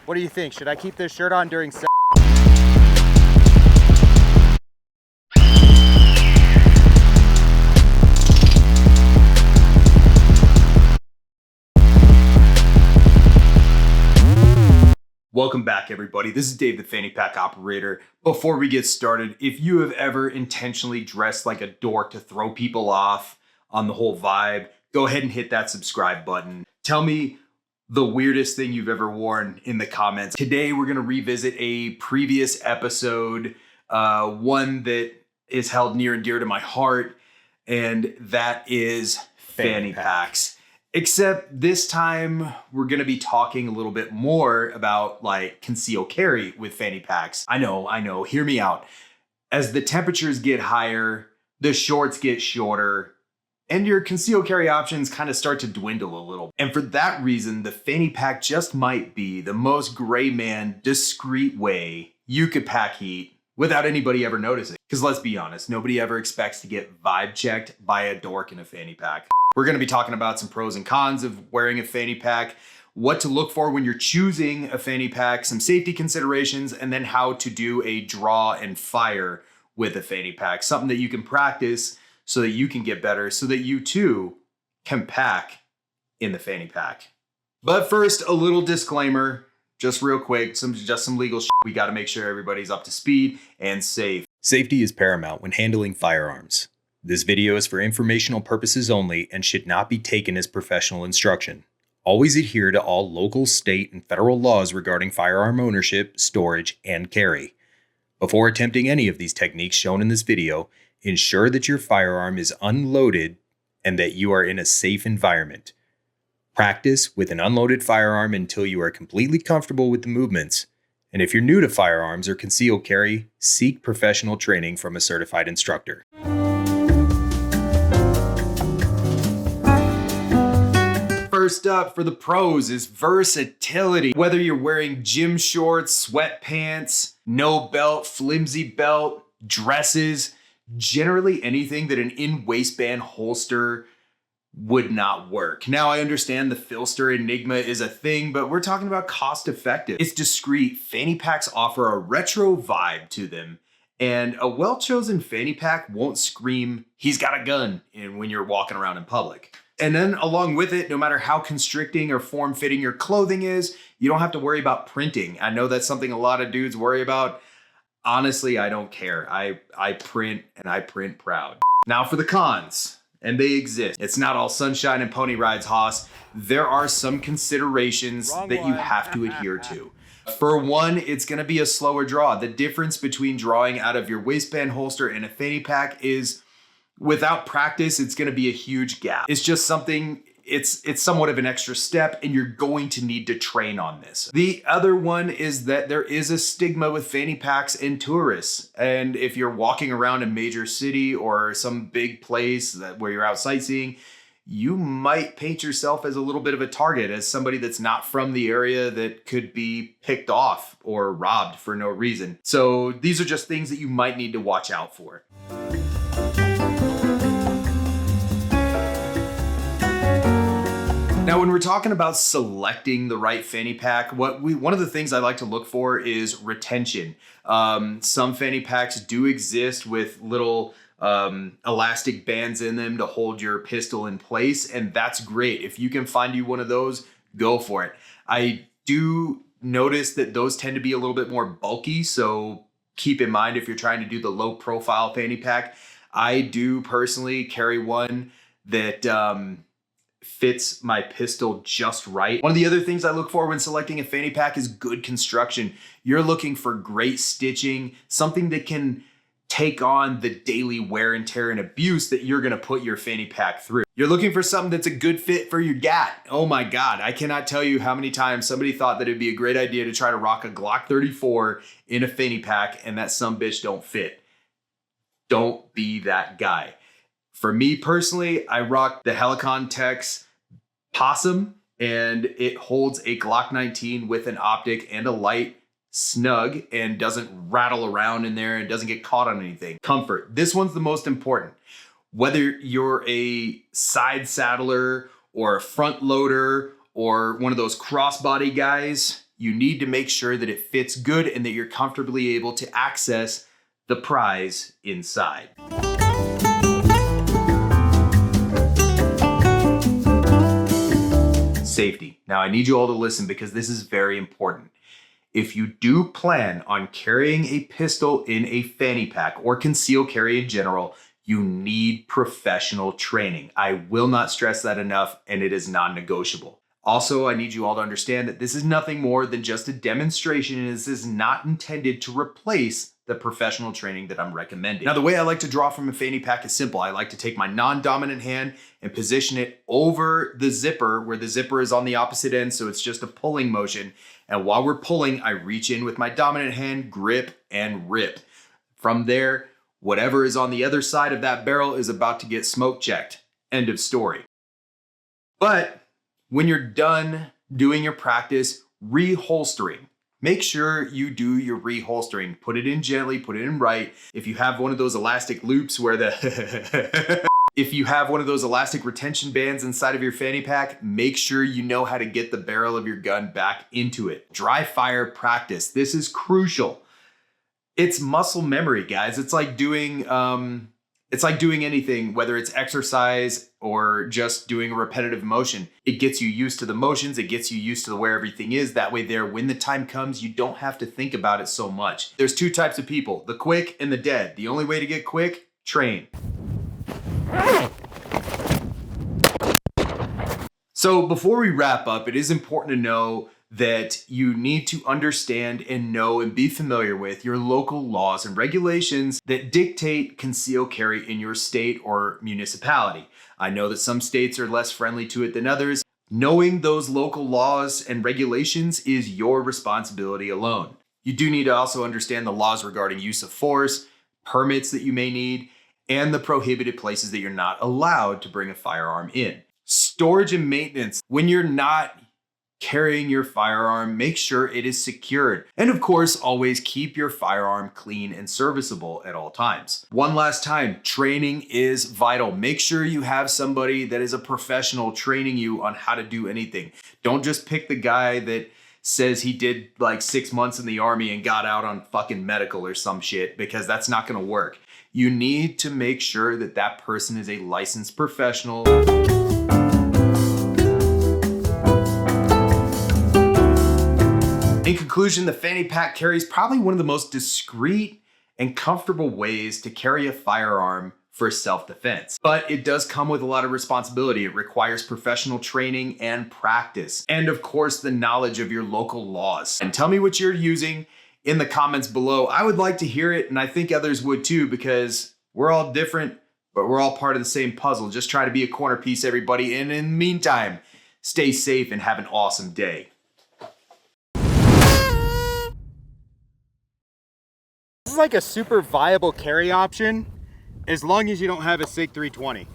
What do you think? Should I keep this shirt on during sex? Welcome back, everybody. This is Dave, the Fanny Pack Operator. Before we get started, if you have ever intentionally dressed like a dork to throw people off on the whole vibe, go ahead and hit that subscribe button. Tell me the weirdest thing you've ever worn in the comments. Today, we're going to revisit a previous episode, one that is held near and dear to my heart, and that is fanny packs. Except this time, we're going to be talking a little bit more about like concealed carry with fanny packs. I know, hear me out. As the temperatures get higher, the shorts get shorter, and your concealed carry options kind of start to dwindle a little. And for that reason, the fanny pack just might be the most gray man, discreet way you could pack heat without anybody ever noticing. Because let's be honest, nobody ever expects to get vibe checked by a dork in a fanny pack. We're going to be talking about some pros and cons of wearing a fanny pack, what to look for when you're choosing a fanny pack, some safety considerations, and then how to do a draw and fire with a fanny pack. Something that you can practice so that you can get better, so that you too can pack in the fanny pack. But first, a little disclaimer, just real quick, some legal shit. We got to make sure everybody's up to speed and safe. Safety is paramount when handling firearms. This video is for informational purposes only and should not be taken as professional instruction. Always adhere to all local, state, and federal laws regarding firearm ownership, storage, and carry. Before attempting any of these techniques shown in this video, ensure that your firearm is unloaded and that you are in a safe environment. Practice with an unloaded firearm until you are completely comfortable with the movements. And if you're new to firearms or concealed carry, seek professional training from a certified instructor. First up for the pros is versatility. Whether you're wearing gym shorts, sweatpants, no belt, flimsy belt, dresses, generally anything that an in-waistband holster would not work. Now, I understand the Filster Enigma is a thing, but we're talking about cost effective. It's discreet. Fanny packs offer a retro vibe to them, and a well-chosen fanny pack won't scream, "He's got a gun," when you're walking around in public. And then along with it, no matter how constricting or form-fitting your clothing is, you don't have to worry about printing. I know that's something a lot of dudes worry about. Honestly, I don't care. I print, and I print proud. Now for the cons, and they exist. It's not all sunshine and pony rides, Hoss. There are some considerations that you have to adhere to. For one, it's going to be a slower draw. The difference between drawing out of your waistband holster and a fanny pack is, without practice, it's going to be a huge gap. It's just something, it's somewhat of an extra step, and you're going to need to train on this. The other one is that there is a stigma with fanny packs and tourists. And if you're walking around a major city or some big place where you're out sightseeing, you might paint yourself as a little bit of a target, as somebody that's not from the area that could be picked off or robbed for no reason. So these are just things that you might need to watch out for. Now, when we're talking about selecting the right fanny pack, one of the things I like to look for is retention. Some fanny packs do exist with little elastic bands in them to hold your pistol in place, and that's great. If you can find you one of those, go for it. I do notice that those tend to be a little bit more bulky, so keep in mind if you're trying to do the low profile fanny pack. I do personally carry one that fits my pistol just right. One of the other things I look for when selecting a fanny pack is good construction. You're looking for great stitching, something that can take on the daily wear and tear and abuse that you're gonna put your fanny pack through. You're looking for something that's a good fit for your gat. Oh my God, I cannot tell you how many times somebody thought that it'd be a great idea to try to rock a Glock 34 in a fanny pack and that some bitch don't fit. Don't be that guy. For me personally, I rock the Helicon Tex Possum, and it holds a Glock 19 with an optic and a light snug and doesn't rattle around in there and doesn't get caught on anything. Comfort. This one's the most important. Whether you're a side saddler or a front loader or one of those crossbody guys, you need to make sure that it fits good and that you're comfortably able to access the prize inside. Safety. Now I need you all to listen because this is very important. If you do plan on carrying a pistol in a fanny pack or concealed carry in general, you need professional training. I will not stress that enough, and it is non-negotiable. Also, I need you all to understand that this is nothing more than just a demonstration, and this is not intended to replace the professional training that I'm recommending. Now, the way I like to draw from a fanny pack is simple. I like to take my non-dominant hand and position it over the zipper where the zipper is on the opposite end, so it's just a pulling motion. And while we're pulling, I reach in with my dominant hand, grip, and rip. From there, whatever is on the other side of that barrel is about to get smoke checked. End of story. But when you're done doing your practice, reholstering. Make sure you do your reholstering. Put it in gently, put it in right. If you have one of those elastic loops where if you have one of those elastic retention bands inside of your fanny pack, make sure you know how to get the barrel of your gun back into it. Dry fire practice. This is crucial. It's muscle memory, guys. It's like doing anything, whether it's exercise or just doing a repetitive motion. It gets you used to the motions. It gets you used to where everything is. That way there, when the time comes, you don't have to think about it so much. There's two types of people, the quick and the dead. The only way to get quick, train. So before we wrap up, it is important to know that you need to understand and know and be familiar with your local laws and regulations that dictate concealed carry in your state or municipality. I know that some states are less friendly to it than others. Knowing those local laws and regulations is your responsibility alone. You do need to also understand the laws regarding use of force, permits that you may need, and the prohibited places that you're not allowed to bring a firearm in. Storage and maintenance. When you're not carrying your firearm, make sure it is secured. And of course, always keep your firearm clean and serviceable at all times. One last time, training is vital. Make sure you have somebody that is a professional training you on how to do anything. Don't just pick the guy that says he did like 6 months in the army and got out on fucking medical or some shit, because that's not gonna work. You need to make sure that that person is a licensed professional. In conclusion, the fanny pack carry is probably one of the most discreet and comfortable ways to carry a firearm for self-defense. But it does come with a lot of responsibility. It requires professional training and practice. And of course, the knowledge of your local laws. And tell me what you're using in the comments below. I would like to hear it, and I think others would too, because we're all different, but we're all part of the same puzzle. Just try to be a corner piece, everybody. And in the meantime, stay safe and have an awesome day. This is like a super viable carry option as long as you don't have a SIG 320.